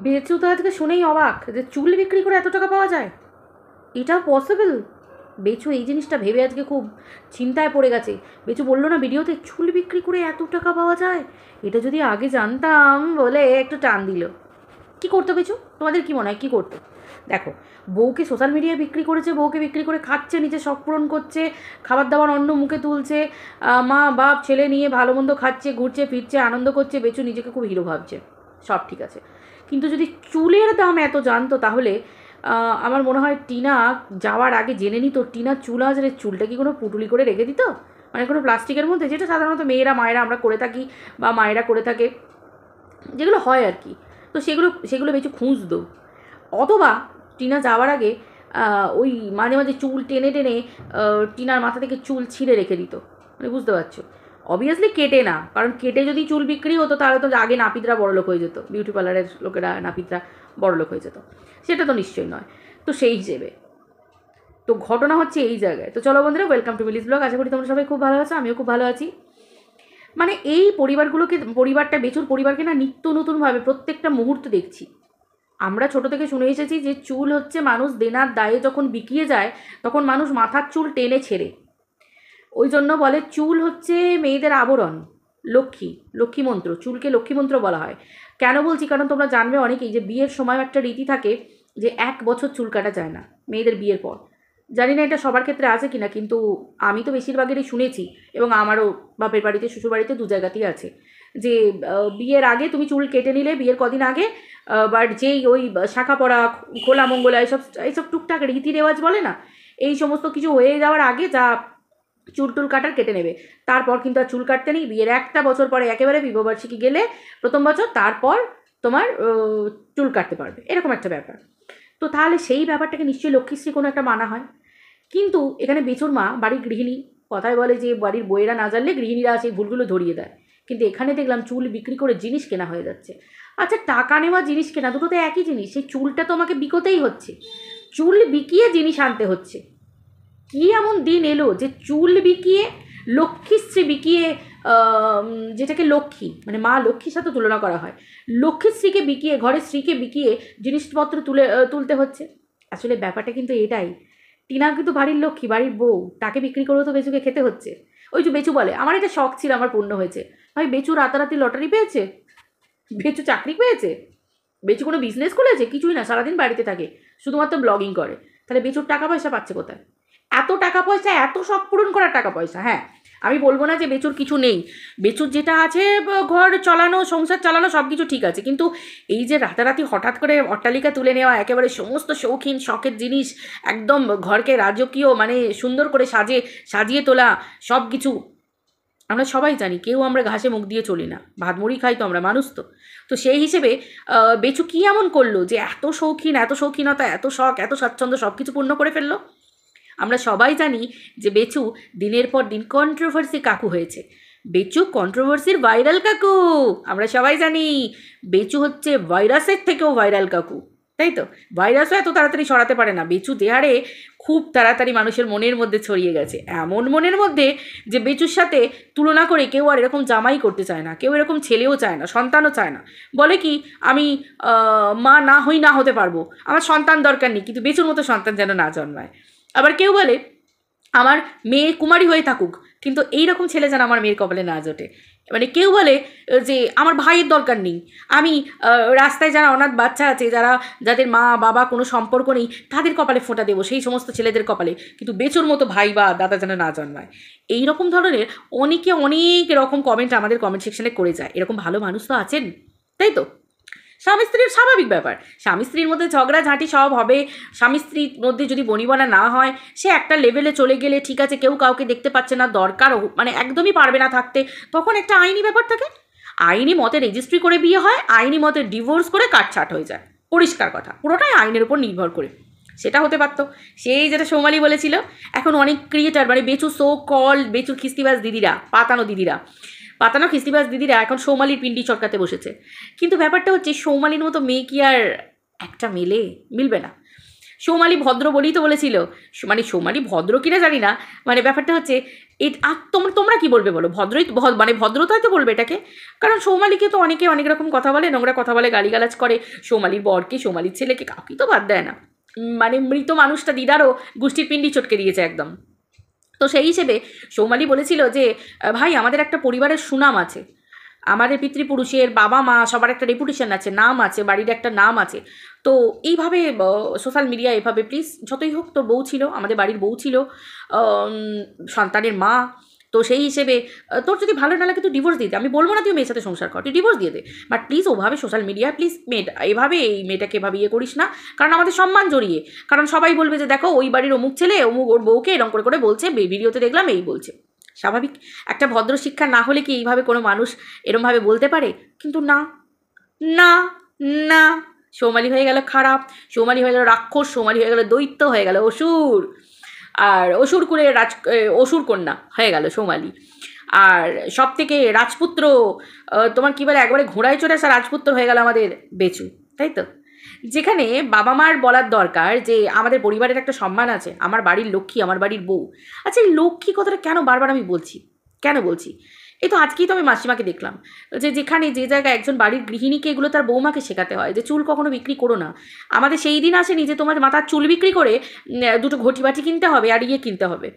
বেচু তো আজকে শুনেই অবাক যে চুল বিক্রি করে এত টাকা পাওয়া যায়, এটাও পসিবল। বেচু এই জিনিসটা ভেবে আজকে খুব চিন্তায় পড়ে গেছে। বেচু বললো না ভিডিওতে, চুল বিক্রি করে এত টাকা পাওয়া যায়, এটা যদি আগে জানতাম বলে একটু টান দিল। কি করতো বেচু, তোমাদের কি মনে হয় কী করতো? দেখো, বউকে সোশ্যাল মিডিয়ায় বিক্রি করেছে, বউকে বিক্রি করে খাচ্ছে, নিজের শখ পূরণ করছে, খাবার দাবার অন্য মুখে তুলছে, মা বাপ ছেলে নিয়ে ভালো মন্দ খাচ্ছে, ঘুরছে ফিরছে, আনন্দ করছে, বেচু নিজেকে খুব হিরো ভাবছে, সব ঠিক আছে। কিন্তু যদি চুলের দাম এত জানতো তাহলে আমার মনে হয় টিনা যাওয়ার আগে জেনে নিত টিনা চুল আজরে চুলটা কি কোনো পুটুলি করে রেখে দিত, মানে কোনো প্লাস্টিকের মধ্যে, যেটা সাধারণত মেয়েরা মায়েরা আমরা করে থাকি বা মায়েরা করে থাকে, যেগুলো হয় আর কি। তো সেগুলো সেগুলো বেশি খুঁজতো। অথবা টিনা যাওয়ার আগে ওই মাঝে মাঝে চুল টেনে টেনে টিনার মাথা থেকে চুল ছিঁড়ে রেখে দিত, মানে বুঝতে পারছো। অবভিয়াসলি কেটে না, কারণ কেটে যদি চুল বিক্রি হতো তাহলে তো আগে নাপিতরা বড়লোক হয়ে যেত, বিউটি পার্লারের লোকেরা নাপিতরা বড়লোক হয়ে যেত, সেটা তো নিশ্চয়ই নয়। তো সেই হিসেবে তো ঘটনা হচ্ছে এই জায়গায়। তো চলো বন্ধুরা, ওয়েলকাম টু মিলিস ব্লগ। আশা করি তোমরা সবাই খুব ভালো আছো, আমিও খুব ভালো আছি। মানে এই পরিবারগুলোকে, পরিবারটা বেচুর পরিবারকে না নিত্য নতুনভাবে প্রত্যেকটা মুহূর্ত দেখছি। আমরা ছোট থেকে শুনে এসেছি যে চুল হচ্ছে মানুষ দেনার দায়ে যখন বিকিয়ে যায় তখন মানুষ মাথার চুল টেনে ছেড়ে, ওই জন্য বলে চুল হচ্ছে মেয়েদের আবরণ, লক্ষ্মী, লক্ষ্মী মন্ত্র, চুলকে লক্ষ্মী মন্ত্র বলা হয়। কেন বলছি, কারণ তোমরা জানবে অনেকেই যে বিয়ের সময় একটা রীতি থাকে যে 1 বছর চুল কাটা যায় না মেয়েদের বিয়ের পর। জানি না এটা সবার ক্ষেত্রে আছে কিনা, কিন্তু আমি তো বেশিরভাগেরই শুনেছি, এবং আমারও বাপের বাড়িতে শ্বশুর বাড়িতে দু জায়গাতেই আছে যে বিয়ের আগে তুমি চুল কেটে নিলে বিয়ের কদিন আগে, বাট যেই ওই শাখা পড়া, খোলা মঙ্গলা, এইসব এইসব টুকটাক রীতি রেওয়াজ বলে না, এই সমস্ত কিছু হয়ে যাওয়ার আগে যা চুল টুল কাটার কেটে নেবে। তারপর কিন্তু আর চুল কাটতে নেই, বিয়ের 1 বছর পরে একেবারে বিবাহবার্ষিকী গেলে প্রথম বছর, তারপর তোমার চুল কাটতে পারবে, এরকম একটা ব্যাপার। তো তাহলে সেই ব্যাপারটাকে নিশ্চয়ই লক্ষ্মীশ্রী কোনো একটা মানা হয়। কিন্তু এখানে বেচুর মা বাড়ির গৃহিণী, কথায় বলে যে বাড়ির বইয়েরা না জানলে গৃহিণীরা সেই ভুলগুলো ধরিয়ে দেয়, কিন্তু এখানে দেখলাম চুল বিক্রি করে জিনিস কেনা হয়ে যাচ্ছে। আচ্ছা, টাকা নেওয়া জিনিস কেনা দুটো তো একই জিনিস, সেই চুলটা তো আমাকে বিকোতেই হচ্ছে, চুল বিকিয়ে জিনিস আনতে হচ্ছে। কী এমন দিন এলো যে চুল বিকিয়ে, লক্ষ্মীশ্রী বিকিয়ে, যেটাকে লক্ষ্মী মানে মা লক্ষ্মীর সাথে তুলনা করা হয়, লক্ষ্মীশ্রীকে বিকিয়ে, ঘরের স্ত্রীকে বিকিয়ে জিনিসপত্র তুলতে হচ্ছে। আসলে ব্যাপারটা কিন্তু এটাই, টিনা কিন্তু বাড়ির লক্ষ্মী, বাড়ির বউ, তাকে বিক্রি করেও তো বেচুকে খেতে হচ্ছে। ওই যে বেচু বলে আমার এটা শখ ছিল, আমার পূর্ণ হয়েছে। ভাই, বেচু রাতারাতি লটারি পেয়েছে? বেচু চাকরি পেয়েছে? বেচু কোনো বিজনেস খুলেছে? কিছুই না, সারাদিন বাড়িতে থাকে, শুধুমাত্র ব্লগিং করে। তাহলে বেচুর টাকা পয়সা পাচ্ছে কোথায়? এত টাকা পয়সা, এত শখ পূরণ করার টাকা পয়সা। হ্যাঁ, আমি বলবো না যে বেচুর কিছু নেই, বেচুর যেটা আছে ঘর চালানো, সংসার চালানো, সব কিছু ঠিক আছে, কিন্তু এই যে রাতারাতি হঠাৎ করে অট্টালিকা তুলে নেওয়া, একেবারে সমস্ত শৌখিন শখের জিনিস একদম ঘরকে রাজকীয় মানে সুন্দর করে সাজিয়ে তোলা, সব কিছু আমরা সবাই জানি, কেউ আমরা ঘাসে মুখ দিয়ে চলি না, ভাত মুড়ি খাই তো আমরা, মানুষ তো। তো সেই হিসেবে বেচু কী এমন করলো যে এত শৌখিন, এত শৌখিনতা, এত শখ, এত স্বাচ্ছন্দ্য সব কিছু পূর্ণ করে ফেললো? আমরা সবাই জানি যে বেচু দিনের পর দিন কন্ট্রোভার্সি কাকু হয়েছে, বেচু কন্ট্রোভার্সির ভাইরাল কাকু। আমরা সবাই জানি বেচু হচ্ছে ভাইরাসের থেকেও ভাইরাল কাকু, তাই তো? ভাইরাসও এত তাড়াতাড়ি সরাতে পারে না, বেচু দেহারে খুব তাড়াতাড়ি মানুষের মনের মধ্যে ছড়িয়ে গেছে, এমন মনের মধ্যে যে বেচুর সাথে তুলনা করে কেউ আর এরকম জামাই করতে চায় না, কেউ এরকম ছেলেও চায় না, সন্তানও চায় না। বলে কি, আমি মা না হই, না হতে পারবো, আমার সন্তান দরকার নেই, কিন্তু বেচুর মতো সন্তান যেন না জন্মায়। আবার কেউ বলে আমার মেয়ে কুমারী হয়ে থাকুক, কিন্তু এইরকম ছেলে যেন আমার মেয়ের কপালে না জোটে। মানে কেউ বলে যে আমার ভাইয়ের দরকার নেই, আমি রাস্তায় যারা অনাথ বাচ্চা আছে, যাদের মা বাবা কোনো সম্পর্ক নেই, তাদের কপালে ফোঁটা দেবো, সেই সমস্ত ছেলেদের কপালে, কিন্তু বেচুর মতো ভাই বা দাদা যেন না জন্মায়। এই রকম ধরনের অনেকে অনেক রকম কমেন্ট আমাদের কমেন্ট সেকশনে করে যায়। এরকম ভালো মানুষ তো আছেন, তাই তো? স্বামী স্ত্রীর স্বাভাবিক ব্যাপার, স্বামী স্ত্রীর মধ্যে ঝগড়াঝাঁটি সব হবে, স্বামী স্ত্রীর মধ্যে যদি বনিবনা না হয়, সে একটা লেভেলে চলে গেলে ঠিক আছে, কেউ কাউকে দেখতে পাচ্ছে না, দরকারও মানে একদমই পারবে না থাকতে, তখন একটা আইনি ব্যাপার থাকে, আইনি মতে রেজিস্ট্রি করে বিয়ে হয়, আইনি মতে ডিভোর্স করে কাটছাট হয়ে যায়, পরিষ্কার কথা, পুরোটাই আইনের উপর নির্ভর করে। সেটা হতে পারতো, সেই যেটা সৌমালি বলেছিল। এখন অনেক ক্রিয়েটার মানে বেচু সো কল, বেচুর খিস্তিবাজ দিদিরা, পাতানো খিস্তিবাজ দিদিরা এখন সৌমালির পিন্ডি চটকাতে বসেছে। কিন্তু ব্যাপারটা হচ্ছে সৌমালির মতো মেয়ে কি আর একটা মিলবে না। সৌমালি ভদ্র বলেই তো বলেছিল, মানে সৌমালি ভদ্র কিনা জানি না, মানে ব্যাপারটা হচ্ছে এই তোমরা কি বলবে বলো? মানে ভদ্রতাই তো বলবে এটাকে। কারণ সৌমালিকে তো অনেকে অনেক রকম কথা বলে, নোংরা কথা বলে, গালিগালাজ করে সৌমালির বরকে, সৌমালির ছেলেকে, কাউকে তো বাদ দেয় না। মানে মৃত মানুষটা দিদারও গুষ্টির পিণ্ডি চটকে দিয়েছে একদম। তো সেই হিসেবে সৌমালি বলেছিল যে ভাই আমাদের একটা পরিবারের সুনাম আছে, আমাদের পিতৃপুরুষের বাবা মা সবার একটা রেপুটেশন আছে, নাম আছে, বাড়ির একটা নাম আছে। তো এইভাবে সোশ্যাল মিডিয়া এভাবে প্লিজ, যতই হোক তোর বউ ছিল, আমাদের বাড়ির বউ ছিল, সন্তানের মা। তো সেই হিসেবে তোর যদি ভালো না লাগে তুই ডিভোর্স দিয়ে দে, আমি বলবো না তুই মেয়ের সাথে সংসার কর, তুই ডিভোর্স দিয়ে দে, বাট প্লিজ ওভাবে সোশ্যাল মিডিয়ায় প্লিজ এভাবে এই মেয়েটাকে এভাবে ইয়ে করিস না, কারণ আমাদের সম্মান জড়িয়ে। কারণ সবাই বলবে যে দেখো ওই বাড়ির অমুক ছেলে অমুক ওর বউকে এরকম করে বলছে, ভিডিওতে দেখলাম এই বলছে। স্বাভাবিক, একটা ভদ্র শিক্ষা না হলে কি এইভাবে কোনো মানুষ এরমভাবে বলতে পারে? কিন্তু না না না, সৌমালি হয়ে গেল খারাপ, সৌমালি হয়ে গেল রাক্ষস, সৌমালি হয়ে গেল দৈত্য, হয়ে গেল অসুর, আর অসুর কুলে অসুর কন্যা হয়ে গেল সৌমালি। আর সব থেকে রাজপুত্র, তোমার কী বলে, একবারে ঘোড়ায় চড়ে আসা রাজপুত্র হয়ে গেল আমাদের বেচু, তাই তো? যেখানে বাবা মার বলার দরকার যে আমাদের পরিবারের একটা সম্মান আছে, আমার বাড়ির লক্ষ্মী, আমার বাড়ির বউ। আচ্ছা, এই লক্ষ্মী কথাটা কেন বারবার আমি বলছি, কেন বলছি? এই তো আজকেই তো আমি মাসিমাকে দেখলাম যে যেখানে যে জায়গায় একজন বাড়ির গৃহিণীকে এগুলো তার বৌমাকে শেখাতে হয় যে চুল কখনো বিক্রি করো না। আমাদের সেই দিন আসেনি যে তোমার মাথার চুল বিক্রি করে দুটো ঘটি বাটি কিনতে হবে আর ইয়ে কিনতে হবে।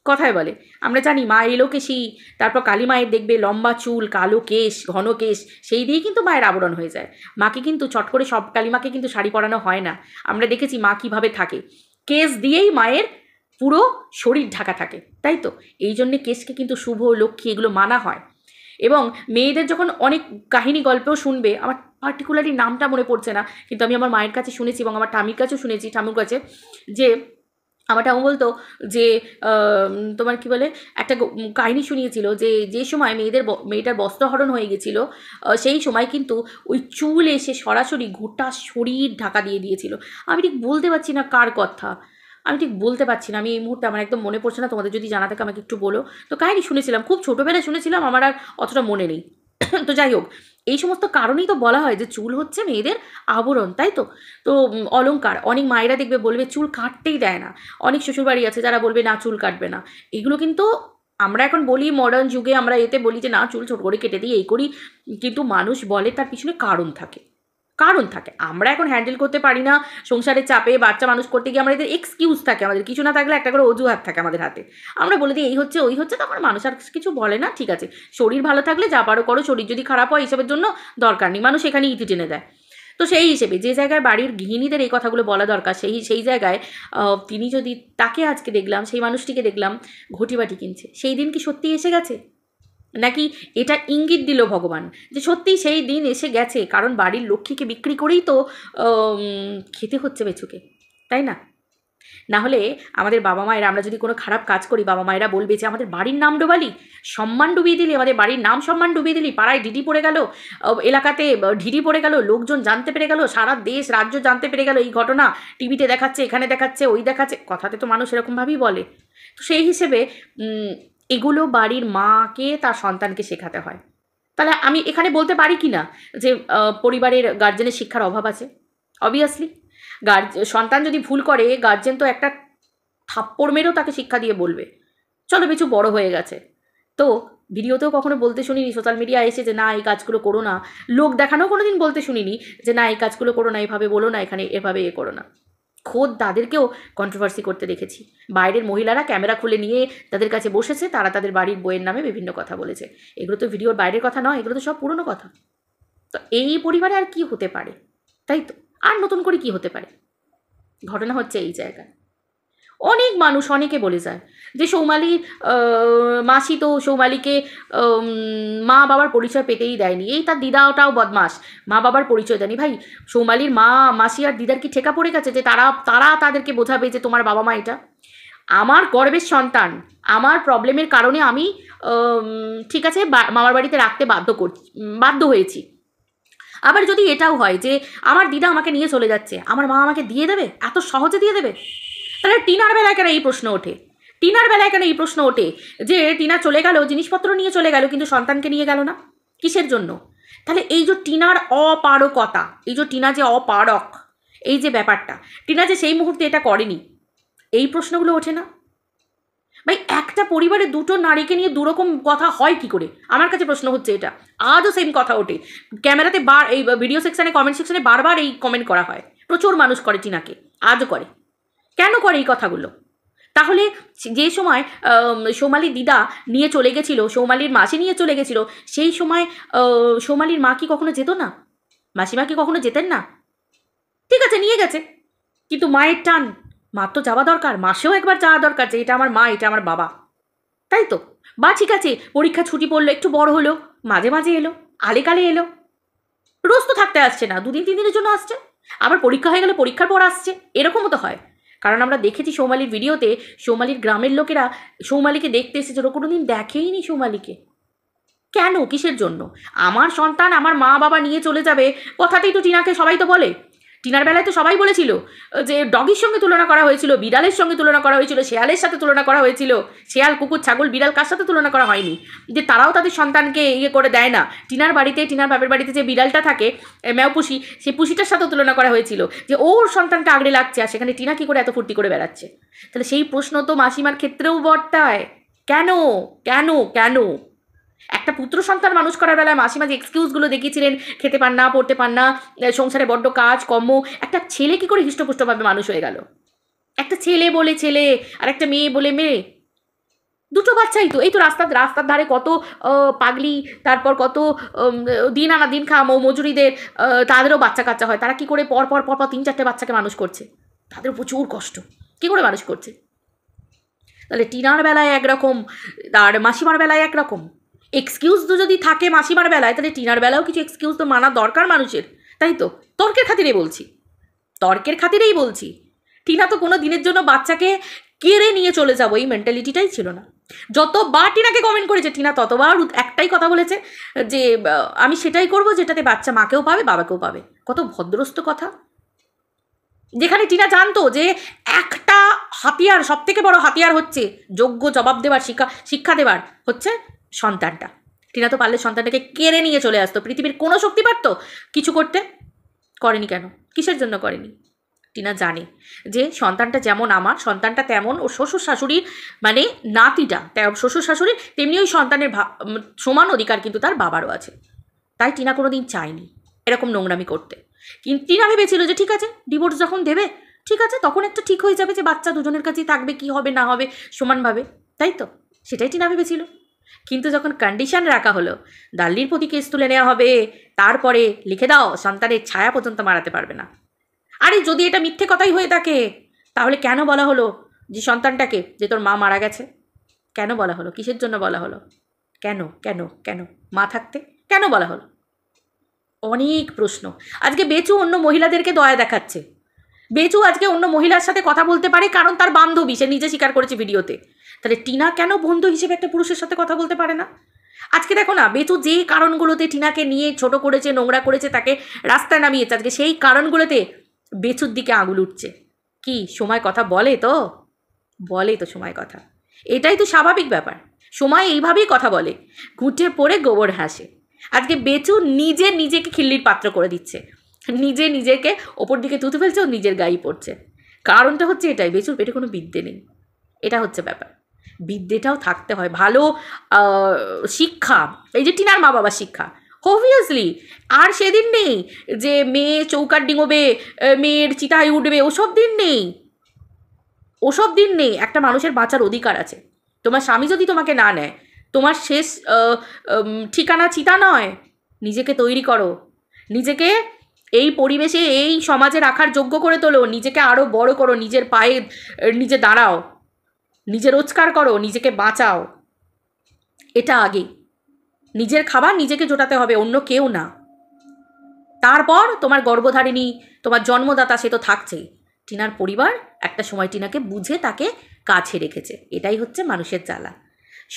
কথায় বলে, আমরা জানি মা এলো কেশি, তারপর কালী মায়ের দেখবে লম্বা চুল, কালো কেশ, ঘন কেশ, সেই দিয়েই কিন্তু মায়ের আবরণ হয়ে যায়। মাকে কিন্তু চট করে সব কালীমাকে কিন্তু শাড়ি পরানো হয় না। আমরা দেখেছি মা কীভাবে থাকে, কেশ দিয়েই মায়ের পুরো শরীর ঢাকা থাকে, তাই তো? এই জন্যে কেশকে কিন্তু শুভ, লক্ষ্মী এগুলো মানা হয়। এবং মেয়েদের যখন অনেক কাহিনী গল্পেও শুনবে, আমার পার্টিকুলারলি নামটা মনে পড়ছে না, কিন্তু আমি আমার মায়ের কাছে শুনেছি এবং আমার ঠামির কাছেও শুনেছি, ঠামুর কাছে, যে আমার ঠামু বলতো যে তোমার কি বলে, একটা কাহিনী শুনিয়েছিল যে যে সময় মেয়েটার বস্ত্রহরণ হয়ে গেছিলো, সেই সময় কিন্তু ওই চুল এসে সরাসরি গোটা শরীর ঢাকা দিয়ে দিয়েছিল। আমি ঠিক বলতে পারছি না কার কথা, আমি ঠিক বলতে পারছি না, আমি এই মুহূর্তে আমার একদম মনে পড়ছে না। তোমাদের যদি জানা থাকে আমাকে একটু বলো। তো কাহিনী শুনেছিলাম, খুব ছোটোবেলায় শুনেছিলাম, আমার আর অতটা মনে নেই। তো যাই হোক, এই সমস্ত কারণেই তো বলা হয় যে চুল হচ্ছে মেয়েদের আবরণ, তাই তো? তো অলংকার, অনেক মায়েরা দেখবে বলবে চুল কাটতেই দেয় না, অনেক শ্বশুরবাড়ি আছে যারা বলবে না চুল কাটবে না। এগুলো কিন্তু আমরা এখন বলি, মডার্ন যুগে আমরা এতে বলি যে না চুল ছোট করে কেটে দিই, এই করি, কিন্তু মানুষ বলে তার পিছনে কারণ থাকে, কারণ থাকে। আমরা এখন হ্যান্ডেল করতে পারি না সংসারের চাপে, বাচ্চা মানুষ করতে গিয়ে আমাদের এক্সকিউজ থাকে, আমাদের কিছু না থাকলে একটা করে অজুহাত থাকে আমাদের হাতে। আমরা বলে দিই এই হচ্ছে ওই হচ্ছে, তখন মানুষ আর কিছু বলে না, ঠিক আছে শরীর ভালো থাকলে যা পারো করো, শরীর যদি খারাপ হয় এইসবের জন্য দরকার নেই, মানুষ এখানে ইতি টেনে দেয়। তো সেই হিসেবে যে জায়গায় বাড়ির গৃহিণীদের এই কথাগুলো বলা দরকার, সেই জায়গায় তিনি যদি, তাকে আজকে দেখলাম, সেই মানুষটিকে দেখলাম ঘটিবাটি কিনছে, সেই দিন কি সত্যি এসে গেছে? নাকি এটা ইঙ্গিত দিল ভগবান যে সত্যিই সেই দিন এসে গেছে? কারণ বাড়ির লক্ষ্মীকে বিক্রি করেই তো খেতে হচ্ছে বেচুকে, তাই না? না হলে আমাদের বাবা মায়েরা, আমরা যদি কোনো খারাপ কাজ করি, বাবা মায়েরা বলবে যে আমাদের বাড়ির নাম ডোবালি, সম্মান ডুবিয়ে দিলি, আমাদের বাড়ির নাম সম্মান ডুবিয়ে দিলি, পাড়ায় ডিডি পড়ে গেল, এলাকাতে ঢিডি পড়ে গেল, লোকজন জানতে পেরে গেল, সারা দেশ রাজ্য জানতে পেরে গেল এই ঘটনা, টিভিতে দেখাচ্ছে, এখানে দেখাচ্ছে, ওই দেখাচ্ছে, কথাতে তো মানুষ এরকমভাবেই বলে। তো সেই হিসেবে এগুলো বাড়ির মাকে তার সন্তানকে শেখাতে হয়। তাহলে আমি এখানে বলতে পারি কি না যে পরিবারের গার্জেনের শিক্ষার অভাব আছে? অবভিয়াসলি সন্তান যদি ভুল করে, গার্জেন তো একটা থাপ্পড় মেরেও তাকে শিক্ষা দিয়ে বলবে চলো বেচু বড় হয়ে গেছে। তো ভিডিওতেও কখনো বলতে শুনিনি, সোশ্যাল মিডিয়া এসে যে না এই কাজগুলো করো না, লোক দেখানো কোনো দিন বলতে শুনিনি যে না এই কাজগুলো করো না, এভাবে বলো না, এখানে এভাবে এ করো না। খোদ তাদেরকেও কন্ট্রোভার্সি করতে দেখেছি, বাইরের মহিলারা ক্যামেরা খুলে নিয়ে তাদের কাছে বসেছে, তারা তাদের বাড়ির বইয়ের নামে বিভিন্ন কথা বলেছে। এগুলো তো ভিডিওর বাইরের কথা নয়, এগুলো তো সব পুরনো কথা। তো এই পরিবারে আর কি হতে পারে, তাই তো? আর নতুন করে কি হতে পারে? ঘটনা হচ্ছে এই জায়গায়। অনেক মানুষ অনেকে বলে যায় যে সৌমালির মাসি তো সৌমালিকে মা বাবার পরিচয় পেতেই দেয়নি, এই তার দিদাটাও বদমাস, মা বাবার পরিচয় দেয়নি। ভাই সৌমালির মা মাসি আর দিদার কি ঠেকা পড়ে গেছে যে তারা তাদেরকে বোঝাবে যে তোমার বাবা মা এটা? আমার গর্বের সন্তান, আমার প্রবলেমের কারণে আমি ঠিক আছে মামার বাড়িতে রাখতে বাধ্য হয়েছি। আবার যদি এটাও হয় যে আমার দিদা আমাকে নিয়ে চলে যাচ্ছে, আমার মা আমাকে দিয়ে দেবে, এত সহজে দিয়ে দেবে? তাহলে টিনার বেলায় কেন এই প্রশ্ন ওঠে? টিনার বেলায় কেন এই প্রশ্ন ওঠে যে টিনা চলে গেল, জিনিসপত্র নিয়ে চলে গেল, কিন্তু সন্তানকে নিয়ে গেল না? কিসের জন্য? তাহলে এই যে টিনার অপারকতা, এই যে টিনা যে অপারক, এই যে ব্যাপারটা, টিনা যে সেই মুহূর্তে এটা করেনি, এই প্রশ্নগুলো ওঠে না? ভাই একটা পরিবারে দুটো নারীকে নিয়ে দুরকম কথা হয় কি করে? আমার কাছে প্রশ্ন হচ্ছে এটা। আজও সেম কথা ওঠে ক্যামেরাতে, এই ভিডিও সেকশানে, কমেন্ট সেকশানে বারবার এই কমেন্ট করা হয়। প্রচুর মানুষ করে টিনাকে, আজও করে। কেন করে এই কথাগুলো? তাহলে যে সময় সোমালি দিদা নিয়ে চলে গেছিল, সৌমালির মাসি নিয়ে চলে গেছিল, সেই সময় সোমালির মা কি কখনো যেত না? মাসিমা কি কখনো যেতেন না? ঠিক আছে নিয়ে গেছে, কিন্তু মায়ের টান, মার তো যাওয়া দরকার, মাসেও একবার যাওয়া দরকার যে এটা আমার মা, এটা আমার বাবা, তাই তো? বা ঠিক আছে পরীক্ষা ছুটি পড়লো, একটু বড় হলো, মাঝে মাঝে এলো, আলেকালে এলো, রোজ তো থাকতে আসছে না, 2-3 দিনের জন্য আসছে, আবার পরীক্ষা হয়ে গেলে পরীক্ষার পর আসছে, এরকমও তো হয়। কারণ আমরা দেখেছি সৌমালির ভিডিওতে, সৌমালির গ্রামের লোকেরা সৌমালিকে দেখতে এসেছে, ওরা কোনোদিন দেখেইনি সৌমালিকে। কেন? কিসের জন্য? আমার সন্তান আমার মা বাবা নিয়ে চলে যাবে কথাতেই তো টিনাকে সবাই তো বলে। টিনার বেলায় তো সবাই বলেছিল যে ডগির সঙ্গে তুলনা করা হয়েছিল, বিড়ালের সঙ্গে তুলনা করা হয়েছিল, শেয়ালের সাথে তুলনা করা হয়েছিল। শেয়াল, কুকুর, ছাগল, বিড়াল কার সাথে তুলনা করা হয়নি? যে তারাও তাদের সন্তানকে করে দেয় না। টিনার বাড়িতে, টিনার বাপের বাড়িতে যে বিড়ালটা থাকে, ম্যাও পুষি, সেই পুষিটার সাথেও তুলনা করা হয়েছিল যে ওর সন্তানটা আগড়ে লাগছে, আর সেখানে টিনা কী করে এত ফুর্তি করে বেড়াচ্ছে। তাহলে সেই প্রশ্ন তো মাসিমার ক্ষেত্রেও বর্তায়। কেন কেন কেন? একটা পুত্র সন্তান মানুষ করার বেলায় মাসিমা যে এক্সকিউজগুলো দেখিয়েছিলেন, খেতে পান না, পড়তে পান না, সংসারে বড্ড কাজ কর্ম, একটা ছেলে কী করে হৃষ্টপুষ্টভাবে মানুষ হয়ে গেল? একটা ছেলে বলে ছেলে আর একটা মেয়ে বলে মেয়ে, দুটো বাচ্চাই তো। এই তো রাস্তার ধারে কত পাগলি, তারপর কত দিন আনা দিন খাওয়া মজুরিদের, তাদেরও বাচ্চা কাচ্চা হয়। তারা কী করে পর 3-4টে বাচ্চাকে মানুষ করছে? তাদের প্রচুর কষ্ট, কী করে মানুষ করছে? তাহলে টিনার বেলায় একরকম, আর মাসিমার বেলায় একরকম। এক্সকিউজ তো যদি থাকে মাসিমার বেলায়, তাহলে টিনার বেলাও কিছু এক্সকিউজ তো মানা দরকার মানুষের, তাই তো? তর্কের খাতিরেই বলছি। টিনা তো কোনো দিনের জন্য বাচ্চাকে কেড়ে নিয়ে চলে যাবো এই মেন্টালিটিটাই ছিল না। যতবার টিনাকে কমেন্ট করেছে, টিনা ততবার একটাই কথা বলেছে যে আমি সেটাই করব যেটাতে বাচ্চা মাকেও পাবে, বাবাকেও পাবে। কত ভদ্রস্থ কথা। যেখানে টিনা জানতো যে একটা হাতিয়ার, সব থেকে বড় হাতিয়ার হচ্ছে যোগ্য জবাব দেওয়ার, শিক্ষা দেওয়ার হচ্ছে সন্তানটা। টিনা তো পারলে সন্তানটাকে কেড়ে নিয়ে চলে আসতো। পৃথিবীর কোনো শক্তি পারতো কিছু করতে? করেনি। কেন? কিসের জন্য করেনি? টিনা জানে যে সন্তানটা যেমন আমার, সন্তানটা তেমন ও শ্বশুর শাশুড়ির, মানে নাতিটা শ্বশুর শাশুড়ির, তেমনি ওই সন্তানের সমান অধিকার কিন্তু তার বাবারও আছে। তাই টিনা কোনো দিন চায়নি এরকম নোংরামি করতে। কিন্তু টিনা ভেবেছিল যে ঠিক আছে, ডিভোর্স যখন দেবে, ঠিক আছে, তখন একটা ঠিক হয়ে যাবে যে বাচ্চা দুজনের কাছেই থাকবে, কি হবে না হবে সমানভাবে, তাই তো? সেটাই টিনা ভেবেছিল। কিন্তু যখন কন্ডিশন রাখা হলো, দাল্লির প্রতি কেস তুলে নেওয়া হবে, তারপরে লিখে দাও সন্তানের ছায়া পর্যন্ত মারাতে পারবে না। আরে যদি এটা মিথ্যে কথাই হয়ে থাকে, তাহলে কেন বলা হলো যে সন্তানটাকে যে তোর মা মারা গেছে? কেন বলা হলো? কিসের জন্য বলা হলো? কেন কেন কেন? মা থাকতে কেন বলা হলো? অনেক প্রশ্ন। আজকে বেচু অন্য মহিলাদেরকে দয়া দেখাচ্ছে। বেচু আজকে অন্য মহিলার সাথে কথা বলতে পারে কারণ তার বান্ধবী, সে নিজে স্বীকার করেছে ভিডিওতে। তাহলে টিনা কেন বন্ধু হিসেবে একটা পুরুষের সাথে কথা বলতে পারে না? আজকে দেখো না, বেচু যে কারণগুলোতে টিনাকে নিয়ে ছোট করেছে, নোংরা করেছে, তাকে রাস্তায় নামিয়েছে, আজকে সেই কারণগুলোতে বেচুর দিকে আঙুল উঠছে। কি সময় কথা বলে তো? বলে তো সময় কথা। এটাই তো স্বাভাবিক ব্যাপার। সময় এইভাবেই কথা বলে, ঘুঁটে পড়ে গোবর হাসে। আজকে বেচু নিজেকে খিল্লির পাত্র করে দিচ্ছে, নিজেকে ওপর দিকে তুতে ফেলছে, ও নিজের গায়ে পড়ছে। কারণটা হচ্ছে এটাই, বেচুর পেটে কোনো বিদ্যে নেই। এটা হচ্ছে ব্যাপার। বিদ্যেটাও থাকতে হয়, ভালো শিক্ষা, এই যে টিনার মা বাবার শিক্ষা অবভিয়াসলি। আর সেদিন নেই যে মেয়ে চৌকাট ডিঙোবে, মেয়ের চিতায় উঠবে, ওসব দিন নেই। একটা মানুষের বাঁচার অধিকার আছে। তোমার স্বামী যদি তোমাকে না নেয়, তোমার শেষ ঠিকানা চিতা নয়। নিজেকে তৈরি করো, নিজেকে এই পরিবেশে, এই সমাজে রাখার যোগ্য করে তোলো, নিজেকে আরও বড় করো, নিজের পায়ে নিজে দাঁড়াও, নিজে রোজগার করো, নিজেকে বাঁচাও। এটা আগে। নিজের খাবার নিজেকে জোটাতে হবে, অন্য কেউ না। তারপর তোমার গর্ভধারিণী, তোমার জন্মদাতা, সে তো থাকছেই। টিনার পরিবার একটা সময় টিনাকে বুঝে তাকে কাছে রেখেছে। এটাই হচ্ছে মানুষের জ্বালা।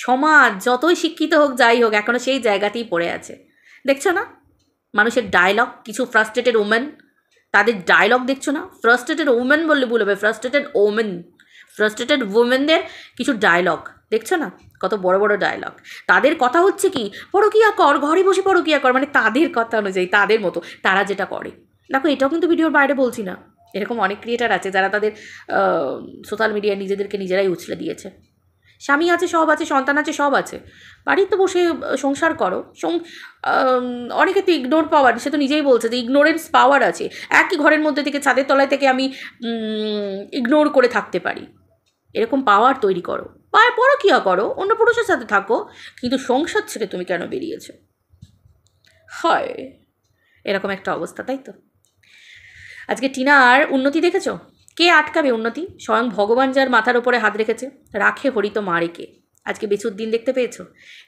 সমাজ যতই শিক্ষিত হোক, যাই হোক, এখনও সেই জায়গাতেই পড়ে আছে। দেখছো না মানুষের ডায়লগ? কিছু ফ্রাস্ট্রেটেড ওমেন, তাদের ডায়লগ দেখছো না? ফ্রাস্ট্রেটেড ওমেন বললে ভুল হবে, ফ্রাস্ট্রেটেড ওমেনদের কিছু ডায়লগ দেখছো না? কত বড় বড় ডায়লগ। তাদের কথা হচ্ছে কি, পরকিয়া কর, ঘরে বসে পরকিয়া কর, মানে তাদের কথা অনুযায়ী, তাদের মতো তারা যেটা করে। দেখো, এটাও কিন্তু ভিডিওর বাইরে বলছি না। এরকম অনেক ক্রিয়েটার আছে যারা তাদের সোশ্যাল মিডিয়ায় নিজেদেরকে নিজেরাই উছলে দিয়েছে। স্বামী আছে, সব আছে, সন্তান আছে, সব আছে, বাড়ির তো বসে সংসার করো। অনেকে তো ইগনোর পাওয়ার, সে তো নিজেই বলছে যে ইগনোরেন্স পাওয়ার আছে, একই ঘরের মধ্যে থেকে ছাদের তলায় থেকে আমি ইগনোর করে থাকতে পারি, এরকম পাওয়ার তৈরি করো। পরকীয়া করো, অন্য পুরুষের সাথে থাকো, কিন্তু সংসার ছেড়ে তুমি কেন বেরিয়েছো? হয় এরকম একটা অবস্থা, তাই তো। আজকে টিনার উন্নতি দেখেছো? কে আটকাবে উন্নতি? স্বয়ং ভগবান যার মাথার ওপরে হাত রেখেছে, রাখে হরিত মারে কে। আজকে বেচুর দিন দেখতে পেয়েছো?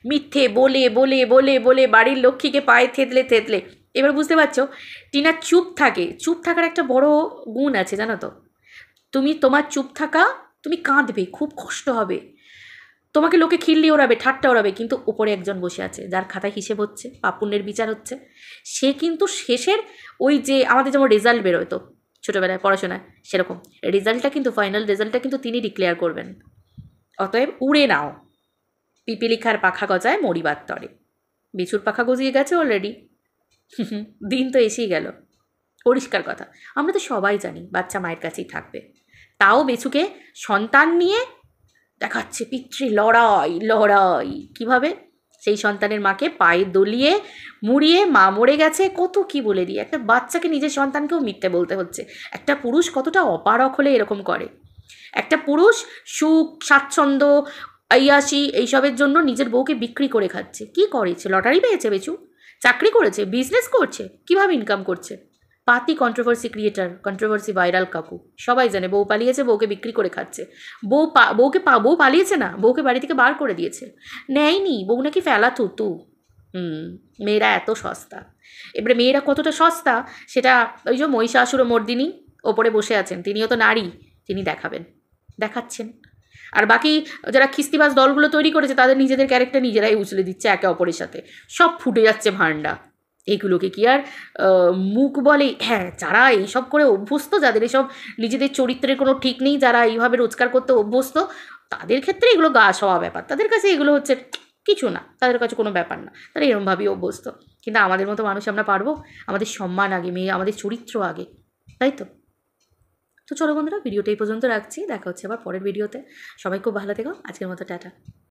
মিথ্যে বলে বলে বলে বলে বাড়ির লক্ষ্মীকে পায়ে থেতলে থেতলে। এবার বুঝতে পারছো টিনা চুপ থাকে। চুপ থাকার একটা বড় গুণ আছে জানো তো। তোমার চুপ থাকা, তুমি কাঁদবে, খুব কষ্ট হবে, তোমাকে লোকে খিল্লি ওড়াবে, ঠাট্টা ওড়াবে, কিন্তু উপরে একজন বসে আছে যার খাতায় হিসেব হচ্ছে, পাপুণ্যের বিচার হচ্ছে। সে কিন্তু শেষের ওই যে আমাদের যেমন রেজাল্ট বেরোয় তো ছোটোবেলায় পড়াশোনায়, সেরকম রেজাল্টটা কিন্তু, ফাইনাল রেজাল্টটা কিন্তু তিনি ডিক্লেয়ার করবেন। অতএব উড়ে নাও, পিপিলিখার পাখা গজায় মরিবার তরে। বিছুর পাখা গজিয়ে গেছে অলরেডি। দিন তো এসেই গেল, পরিষ্কার কথা। আমরা তো সবাই জানি বাচ্চা মায়ের কাছেই থাকবে, তাও বেছুকে সন্তান নিয়ে দেখাচ্ছে পিতৃ লড়াই লড়াই। কীভাবে? সেই সন্তানের মাকে পায়ে দলিয়ে মুড়িয়ে মা মরে গেছে, কত কি বলে দিয়ে। একটা বাচ্চাকে নিজের সন্তানকেও মিথ্যে বলতে হচ্ছে। একটা পুরুষ কতটা অপারক হলে এরকম করে? একটা পুরুষ সুখ স্বাচ্ছন্দ্য আইয়াসি এইসবের জন্য নিজের বউকে বিক্রি করে খাচ্ছে। কি করেছে? লটারি পেয়েছে বেচু, চাকরি করেছে, বিজনেস করছে, কিভাবে ইনকাম করছে? পাতি কন্ট্রোভার্সি ক্রিয়েটার, কন্ট্রোভার্সি ভাইরাল কাকু। সবাই জানে বউ পালিয়েছে, বউকে বিক্রি করে খাচ্ছে। বউ পালিয়েছে না, বউকে বাড়ি থেকে বার করে দিয়েছে, নেয়নি, বউ নাকি ফেলা থুতু। মেয়েরা এত সস্তা। এবারে মেয়েরা কতটা সস্তা সেটা ওই যে মহিষাসুর মর্দিনী ওপরে বসে আছেন, তিনিও তো নারী, তিনি দেখাচ্ছেন। আর বাকি যারা খিস্তিবাজ দলগুলো তৈরি করেছে তাদের নিজেদের ক্যারেক্টার নিজেরাই উছলে দিচ্ছে একে অপরের সাথে, সব ফুটে যাচ্ছে ভান্ডা। এগুলোকে কি আর মুখ বলে? হ্যাঁ, যারা এইসব করে অভ্যস্ত, যাদের এসব নিজেদের চরিত্রের কোনো ঠিক নেই, যারা এইভাবে রোজগার করতে অভ্যস্ত, তাদের ক্ষেত্রে এগুলো গা সওয়া ব্যাপার। তাদের কাছে এগুলো হচ্ছে কিছু না, তাদের কাছে কোনো ব্যাপার না, তারা এরমভাবেই অভ্যস্ত। কিন্তু আমাদের মতো মানুষ আমরা পারবো? আমাদের সম্মান আগে, মেয়ে আমাদের চরিত্র আগে, তাই তো। তো চলো বন্ধুরা, ভিডিওটা এই পর্যন্ত রাখছি, দেখা হচ্ছে আবার পরের ভিডিওতে। সবাই খুব ভালো থেকো, আজকের মতো টাটা।